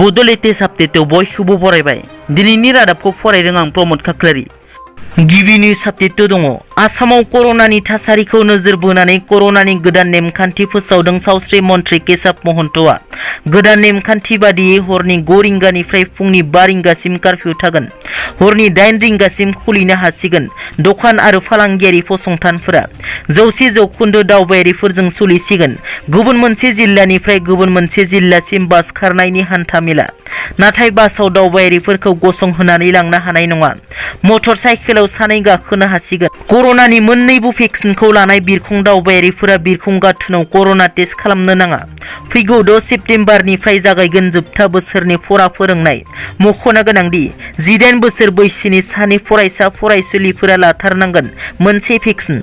Bodo latest update बयखौबो बरायबाय दिनैनि रादाबखौ फरायदों आं प्रमोद खाख्लारि गिबि निउज आपडेट दङ आसामाव कर'नानि थासारिखौ नोजोर बोनानै कर'नानि गोदान नेमखान्थि फोसावदों सावस्रि मन्थ्रि केशव महन्तआ गोदान नेमखान्थि बादियै हरनि 9 रिंगानिफ्राय फुंनि 5 रिंगासिम कारफिउ थागोन हरनि 8 रिंगासिम खुलिनो हासिगोन दखान आरो फालांगियारि फसंथानफोरा 100% दावबायारिफोरजों सोलिसिगोन गुबुन मोनसे जिल्लानिफ्राय गुबुन मोनसे जिल्लासिम बास खारनायनि हान्थामेला नाथाय बासाव दावबायारिफोरखौ गसंहोनानै लांनो हानाय नङा मटर साइकेलाव सानै गाखोनो हासिगोन कर'नानि मोन्नैबो भेक्सिनखौ लानाय बिरखं दावबायारिफोरा बिरखं गाथोनाव कर'ना टेस्ट खालामनो नाङा फैगौ 6 सेप्तेम्बरनिफ्राय जागायगोन जोबथा बोसोरनि फरा फोरोंनाय मख'नो गोनांदि 18 बोसोर बैसोनि सानै फरायसा फरायसुलिफोरा लाथारनांगोन मोनसे भेक्सिन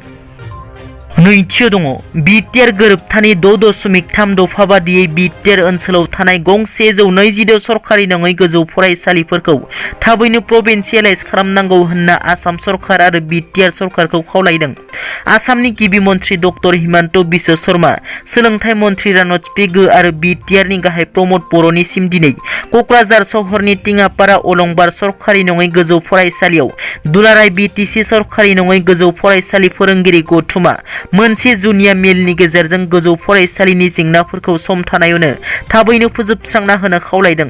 नैथियाव दङ बिटिआर गोरोबथानि 6.3 दफा बादियै बिटिआर ओनसोलाव थानाय गंसे 122 सरकारि नङै गोजौ फरायसालिफोरखौ थाबैनो प्रभिन्सियेलाइज खालामनांगौ होनना आसाम सरकार आरो बिटिआर सरकारखौ खावलायदों आसामनि गिबि मन्थ्रि डक्टर हिमन्त बिश्व शर्मा सोलोंथाइ मन्थ्रि रानज पेगु आरो बिटिआरनि गाहाय प्रमोद बर'निसिम दिनै क'क्राझार सहरनि टिङापारा अलंबार सरकारि नङै गोजौ फरायसालियाव दुलाराय बिटिसि सरकारि नङै गोजौ फरायसालि फोरोंगिरि गौथुमा मोनसे जुनिया मेलनि गेजेरजों गोजौ फरायसालिनि जेंनाफोरखौ सम थानायावनो थाबैनो फोजोबस्रांना होनो खावलायदों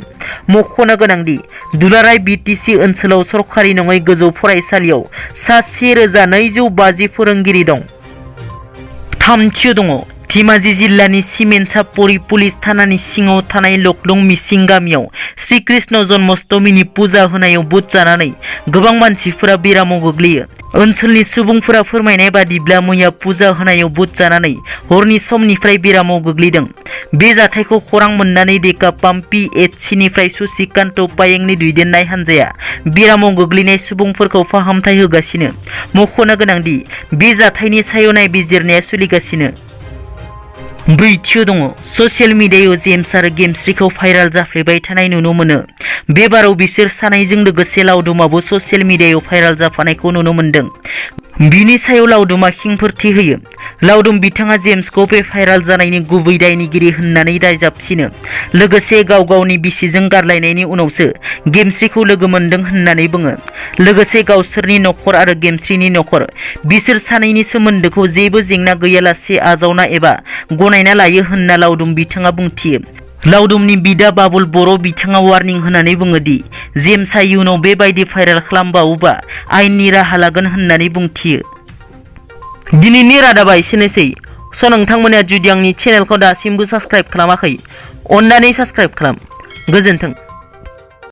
मख'नो गोनांदि दुलाराय बिटिसि ओनसोलाव सरकारि नङै गोजौ फरायसालियाव सा 1250 फोरोंगिरि दं थामथियाव दङ धेमाजि जिल्लानि सिमेन्सापरि पुलिस थानानि सिङाव थानाय लकलं मिसिं गामियाव श्रीकृष्ण जन्माष्टमीनि पुजा होनायाव बुट जानानै गोबां मानसिफोरा बेरामाव गोग्लैयो ओनसोलनि सुबुंफोरा फोरमायनाय बादिब्ला मैया पुजा होनायाव बुट जानानै हरनि समनिफ्राय बेरामाव गोग्लैदों बे जाथायखौ खौरां मोननानै देकापाम पिएचसिनिफ्राय सुसिकान्त पायेंनि दैदेननाय हान्जाया बेरामाव गोग्लैनाय सुबुंफोरखौ फाहामथाय होगासिनो मख'नो गोनांदि बे जाथायनि सायाव नायबिजिरनाया सोलिगासिनो ब्रैथियाव दङ ससियेल मिडियायाव जेम्स आरो गेमस्रिखौ भाइराल जाफ्लेबाय थानाय नुनो मोनो बे बाराव बिसोर सानैजों लोगोसे लावदुमाबो ससियेल मिडियायाव भाइराल जाफानायखौ नुनो मोनदों बिनि सायाव लावदुमा खेंफोरथि होयो लावदुम बिथाङा जेम्सखौ बे भाइराल जानायनि गुबै दायनिगिरि होननानै दायजाबसिनो लोगोसे गाव गावनि बिसिजों गारलायनायनि उनावसो गेमस्रिखौ लोगो मोनदों होननानै बुङो लोगोसे गावसोरनि नखर आरो गेमस्रिनि नखर बिसोर सानैनि सोमोन्दोखौ जेबो जेंना गैयालासे आजावना एबा गनायना लायो होनना लावदुम बिथाङा बुंथियो लावदुमनि बिदा बाबुल बर' बिथाङा वार्निं होनानै बुङो दि जेम्सआ इयुनाव बेबायदि भाइराल खालामबावोबा आयेननि राहा लागोन होननानै बुंथियो दिनैनि रादाबा एसेनोसै नोंथांमोना जुदि आंनि चेनेलखौ दासिमबो साबस्क्राइब खालामाखै अन्नानै साबस्क्राइब खालाम गोजोन्थों।